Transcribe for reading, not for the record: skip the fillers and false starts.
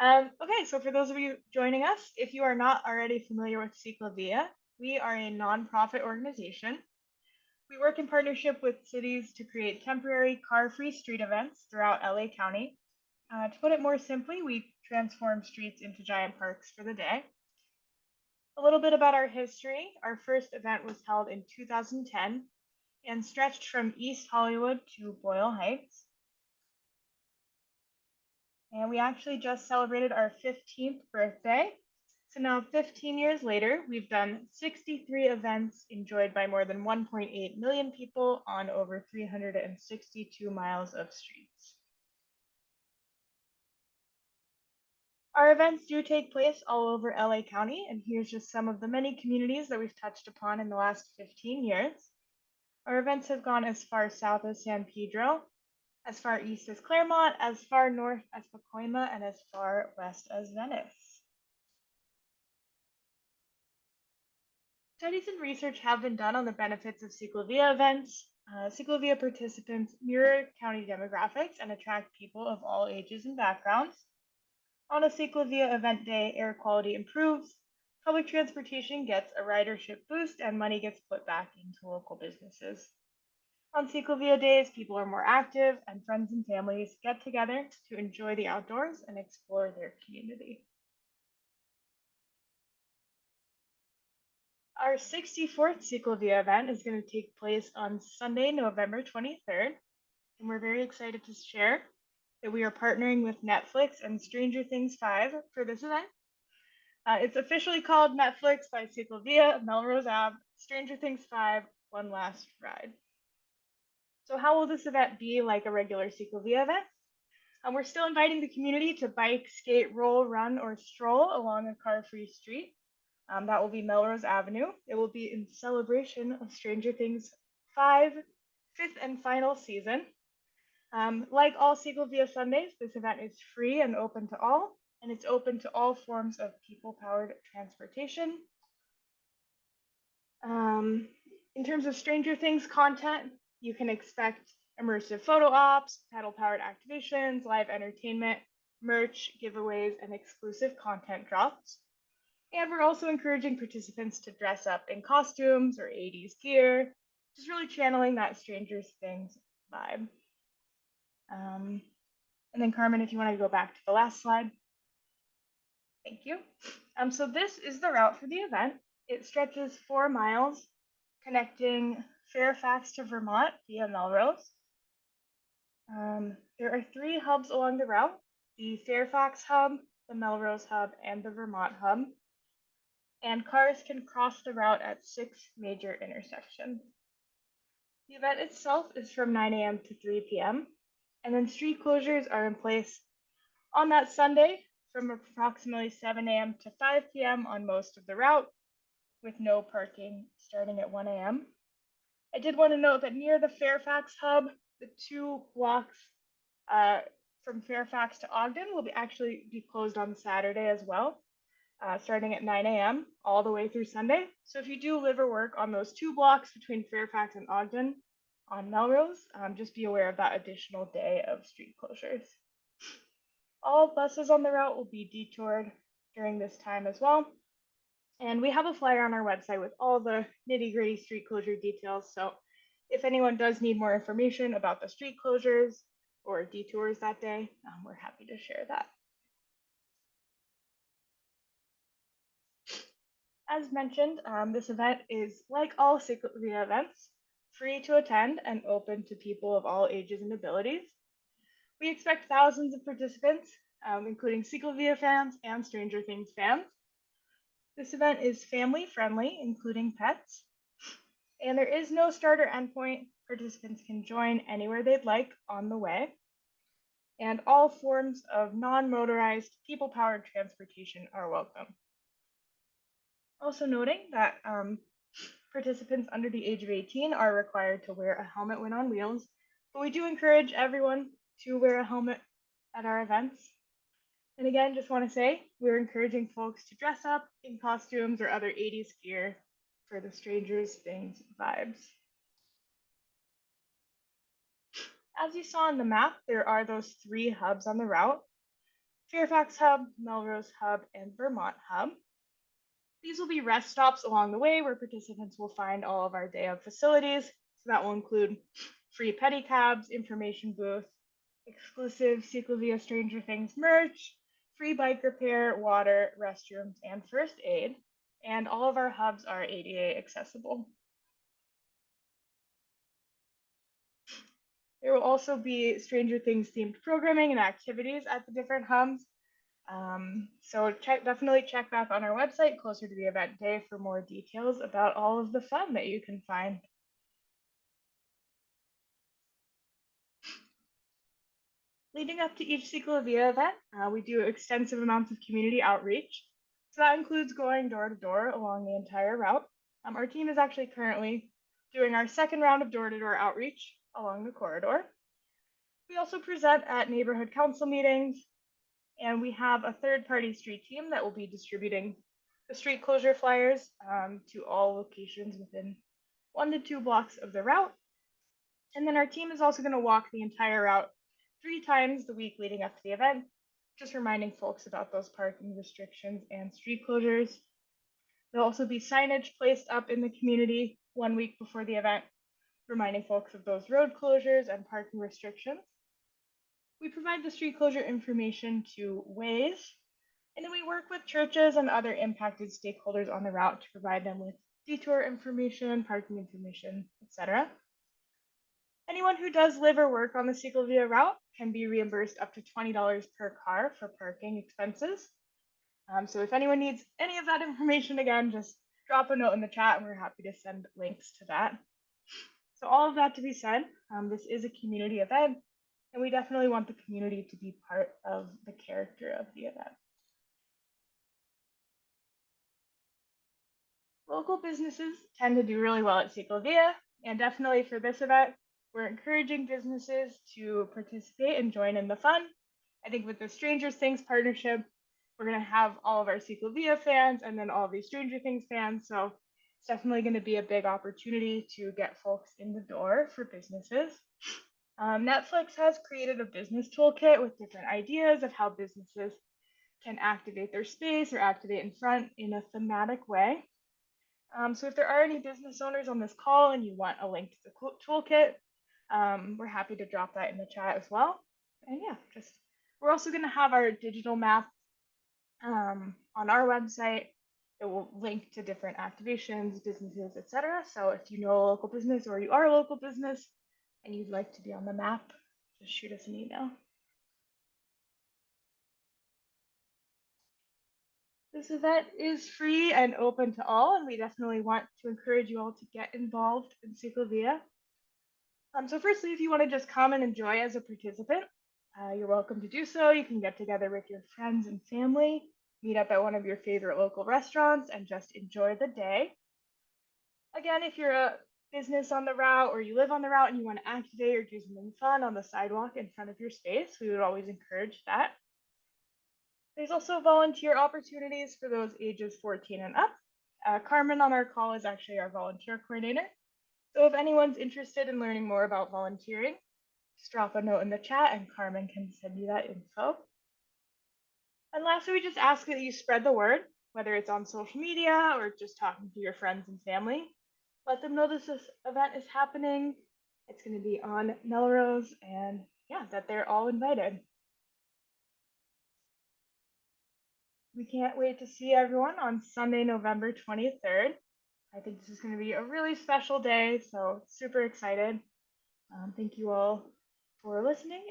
Okay, so for those of you joining us, if you are not already familiar with CicLAvia, we are a nonprofit organization. We work in partnership with cities to create temporary car-free street events throughout LA County. To put it more simply, we transform streets into giant parks for the day. A little bit about our history. Our first event was held in 2010 and stretched from East Hollywood to Boyle Heights. And we actually just celebrated our 15th birthday. So now, 15 years later, we've done 63 events enjoyed by more than 1.8 million people on over 362 miles of streets. Our events do take place all over LA County, and here's just some of the many communities that we've touched upon in the last 15 years. Our events have gone as far south as San Pedro, as far east as Claremont, as far north as Pacoima, and as far west as Venice. Studies and research have been done on the benefits of CicLAvia events. CicLAvia participants mirror county demographics and attract people of all ages and backgrounds. On a CicLAvia event day, air quality improves, public transportation gets a ridership boost, and money gets put back into local businesses. On CicLAvia days, people are more active, and friends and families get together to enjoy the outdoors and explore their community. Our 64th CicLAvia event is going to take place on Sunday, November 23rd, and we're very excited to share that we are partnering with Netflix and Stranger Things 5 for this event. It's officially called Netflix by CicLAvia, Melrose Ave, Stranger Things 5, One Last Ride. So how will this event be like a regular CicLAvia event? We're still inviting the community to bike, skate, roll, run, or stroll along a car-free street. That will be Melrose Avenue. It will be in celebration of Stranger Things 5, fifth and final season. Like all CicLAvia Sundays, this event is free and open to all, and it's open to all forms of people-powered transportation. In terms of Stranger Things content, you can expect immersive photo ops, paddle-powered activations, live entertainment, merch, giveaways, and exclusive content drops. And we're also encouraging participants to dress up in costumes or 80s gear, just really channeling that Stranger Things vibe. And then Carmen, if you want to go back to the last slide. Thank you. So this is the route for the event. It stretches 4 miles, connecting Fairfax to Vermont via Melrose. There are 3 hubs along the route: the Fairfax hub, the Melrose hub, and the Vermont hub. And cars can cross the route at 6 major intersections. The event itself is from 9 a.m. to 3 p.m., and then street closures are in place on that Sunday from approximately 7 a.m. to 5 p.m. on most of the route, with no parking starting at 1 a.m. I did want to note that near the Fairfax hub, the 2 blocks from Fairfax to Ogden will actually be closed on Saturday as well, starting at 9 a.m. all the way through Sunday. So if you do live or work on those 2 blocks between Fairfax and Ogden on Melrose, just be aware of that additional day of street closures. All buses on the route will be detoured during this time as well. And we have a flyer on our website with all the nitty-gritty street closure details. So if anyone does need more information about the street closures or detours that day, we're happy to share that. As mentioned, this event is, like all CicLAvia events, free to attend and open to people of all ages and abilities. We expect thousands of participants, including CicLAvia fans and Stranger Things fans. This event is family friendly, including pets, and there is no start or end point. Participants can join anywhere they'd like on the way, and all forms of non-motorized, people-powered transportation are welcome. Also noting that participants under the age of 18 are required to wear a helmet when on wheels, but we do encourage everyone to wear a helmet at our events. And again, just want to say, we're encouraging folks to dress up in costumes or other 80s gear for the Stranger Things vibes. As you saw on the map, there are those 3 hubs on the route. Fairfax Hub, Melrose Hub, and Vermont Hub. These will be rest stops along the way where participants will find all of our day of facilities. So that will include free pedicabs, information booth, exclusive CicLAvia Stranger Things merch, free bike repair, water, restrooms, and first aid. And all of our hubs are ADA accessible. There will also be Stranger Things themed programming and activities at the different hubs. So definitely check back on our website closer to the event day for more details about all of the fun that you can find. Leading up to each CicLAvia event, we do extensive amounts of community outreach. So that includes going door to door along the entire route. Our team is actually currently doing our second round of door to door outreach along the corridor. We also present at neighborhood council meetings, and we have a third-party street team that will be distributing the street closure flyers to all locations within 1 to 2 blocks of the route. And then our team is also going to walk the entire route 3 times the week leading up to the event, just reminding folks about those parking restrictions and street closures. There'll also be signage placed up in the community 1 week before the event, reminding folks of those road closures and parking restrictions. We provide the street closure information to Waze, and then we work with churches and other impacted stakeholders on the route to provide them with detour information, parking information, etc. Anyone who does live or work on the CicLAvia route can be reimbursed up to $20 per car for parking expenses. So if anyone needs any of that information, again, just drop a note in the chat and we're happy to send links to that. So all of that to be said, this is a community event, and we definitely want the community to be part of the character of the event. Local businesses tend to do really well at CicLAvia, and definitely for this event, we're encouraging businesses to participate and join in the fun. I think with the Stranger Things partnership, we're going to have all of our CicLAvia fans and then all of these Stranger Things fans. So it's definitely going to be a big opportunity to get folks in the door for businesses. Netflix has created a business toolkit with different ideas of how businesses can activate their space or activate in front in a thematic way. So if there are any business owners on this call and you want a link to the toolkit, we're happy to drop that in the chat as well. And yeah, we're also going to have our digital map on our website. It will link to different activations, businesses, etc. So if you know a local business or you are a local business and you'd like to be on the map, just shoot us an email. This event is free and open to all, and we definitely want to encourage you all to get involved in CicLAvia. So firstly, if you want to just come and enjoy as a participant, you're welcome to do so. You can get together with your friends and family, meet up at one of your favorite local restaurants, and just enjoy the day. Again, if you're a business on the route or you live on the route and you want to activate or do something fun on the sidewalk in front of your space, we would always encourage that. There's also volunteer opportunities for those ages 14 and up. Carmen on our call is actually our volunteer coordinator. So if anyone's interested in learning more about volunteering, just drop a note in the chat and Carmen can send you that info. And lastly, we just ask that you spread the word, whether it's on social media or just talking to your friends and family. Let them know this event is happening. It's going to be on Melrose, and yeah, that they're all invited. We can't wait to see everyone on Sunday, November 23rd. I think this is going to be a really special day, so super excited. Thank you all for listening.